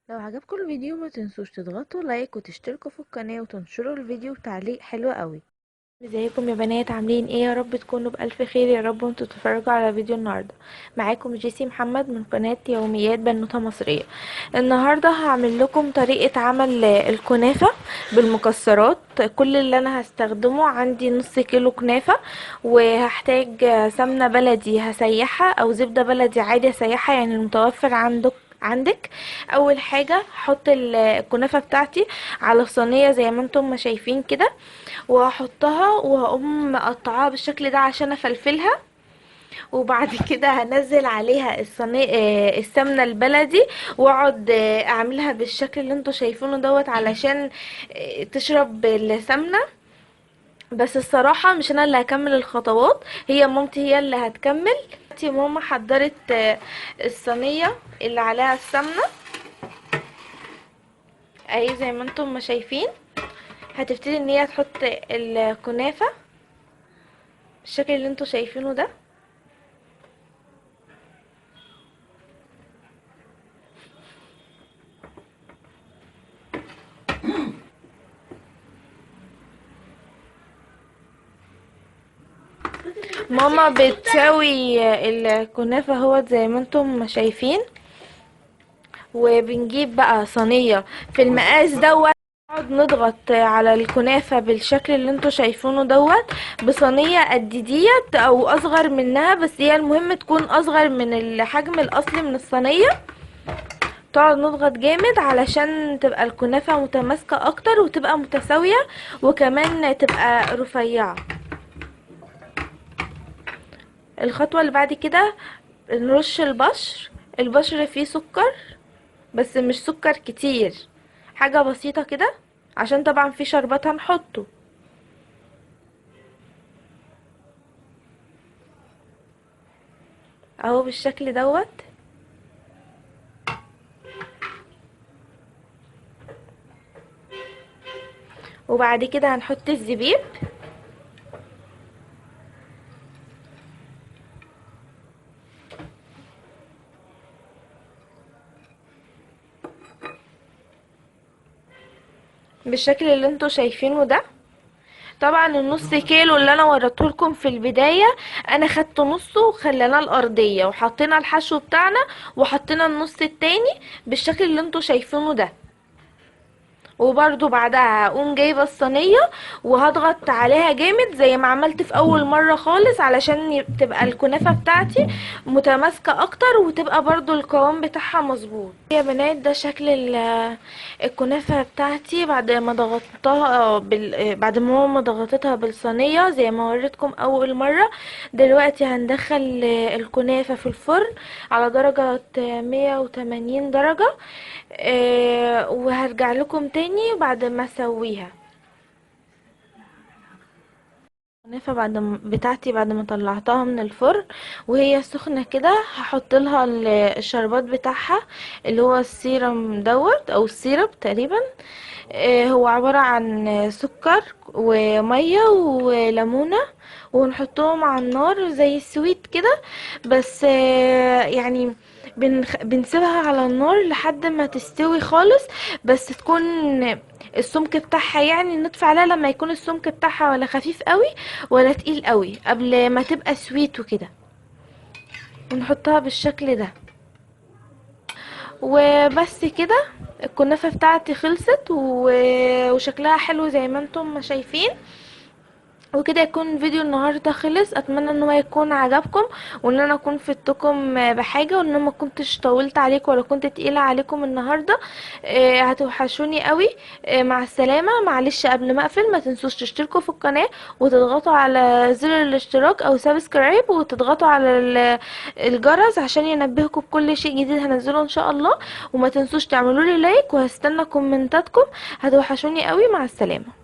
لو عجبكم الفيديو ما تنسوش تضغطوا لايك وتشتركوا في القناة وتنشروا الفيديو بتعليق حلو قوي. ازيكم يا بنات، عاملين ايه؟ يا رب تكونوا بألف خير يا رب وانتوا تتفرجوا على فيديو النهارده. معاكم جيسي محمد من قناة يوميات بنوتة مصرية. النهارده هعمل لكم طريقة عمل الكنافة بالمكسرات. كل اللي انا هستخدمه عندي نص كيلو كنافة، وهحتاج سمنة بلدي هسيحها او زبدة بلدي عادي هسيحها، يعني المتوفر عندك. اول حاجة هحط الكنافة بتاعتي على صينية زي ما انتم ما شايفين كده، وهحطها وهقوم مقطعاها بالشكل ده عشان افلفلها. وبعد كده هنزل عليها السمنة البلدي، واقعد اعملها بالشكل اللي انتوا شايفينه دوت علشان تشرب السمنة. بس الصراحة مش انا اللي هكمل الخطوات، هي مامتي هي اللي هتكمل. دلوقتي ماما حضرت الصينية اللي عليها السمنة اهي زي ما انتم ما شايفين. هتبتدي ان هي تحط الكنافة بالشكل اللي انتوا شايفينه ده. ماما بتسوي الكنافة اهوت زي ما انتم ما شايفين، وبنجيب بقى صينية في المقاس دوت. نقعد نضغط على الكنافة بالشكل اللي انتوا شايفينه دوت بصينية قد ديت او اصغر منها، بس هي المهم تكون اصغر من الحجم الاصلي من الصينية. تقعد نضغط جامد علشان تبقى الكنافة متماسكة اكتر وتبقى متساوية وكمان تبقى رفيعة. الخطوة اللي بعد كده نرش البشر فيه سكر، بس مش سكر كتير، حاجة بسيطة كده عشان طبعا في شربات هنحطه اهو بالشكل دوت. وبعد كده هنحط الزبيب. بالشكل اللي انتوا شايفينه ده. طبعا النص كيلو اللي انا وريتهولكم في البداية انا خدت نصه وخليناه الارضية وحطينا الحشو بتاعنا وحطينا النص التاني بالشكل اللي انتوا شايفينه ده. وبرضو بعدها هقوم جايبه الصينيه وهضغط عليها جامد زي ما عملت في اول مره خالص علشان تبقى الكنافه بتاعتي متماسكه اكتر وتبقى برضو القوام بتاعها مظبوط. يا بنات ده شكل الكنافه بتاعتي بعد ما ضغطتها بعد ما ماما ضغطتها بالصينيه زي ما وريتكم اول مره. دلوقتي هندخل الكنافه في الفرن على درجه 180 درجه. وهرجع لكم تاني بعد ما اسويها. الكنافه بتاعتي بعد ما طلعتها من الفرن وهي سخنه كده هحط لها الشربات بتاعها اللي هو السيرم دوت او السيرب تقريبا. هو عباره عن سكر وميه وليمونه، ونحطهم على النار زي السويت كده. بس يعني بنسيبها على النار لحد ما تستوي خالص، بس تكون السمك بتاعها يعني نطفي عليها لما يكون السمك بتاعها ولا خفيف قوي ولا تقيل قوي قبل ما تبقى سويت وكده. ونحطها بالشكل ده وبس كده. الكنافة بتاعتي خلصت وشكلها حلو زي ما انتم ما شايفين. وكده يكون فيديو النهارده خلص. اتمنى ان هو يكون عجبكم وان انا اكون فدتكم بحاجه وان انا ما كنتش طولت عليكم ولا كنت تقيله عليكم النهارده. هتوحشوني قوي. مع السلامه. معلش قبل ما اقفل ما تنسوش تشتركوا في القناه وتضغطوا على زر الاشتراك او سبسكرايب وتضغطوا على الجرس عشان ينبهكم بكل شيء جديد هنزله ان شاء الله. وما تنسوش تعملوا لي لايك وهستنى كومنتاتكم. هتوحشوني قوي. مع السلامه.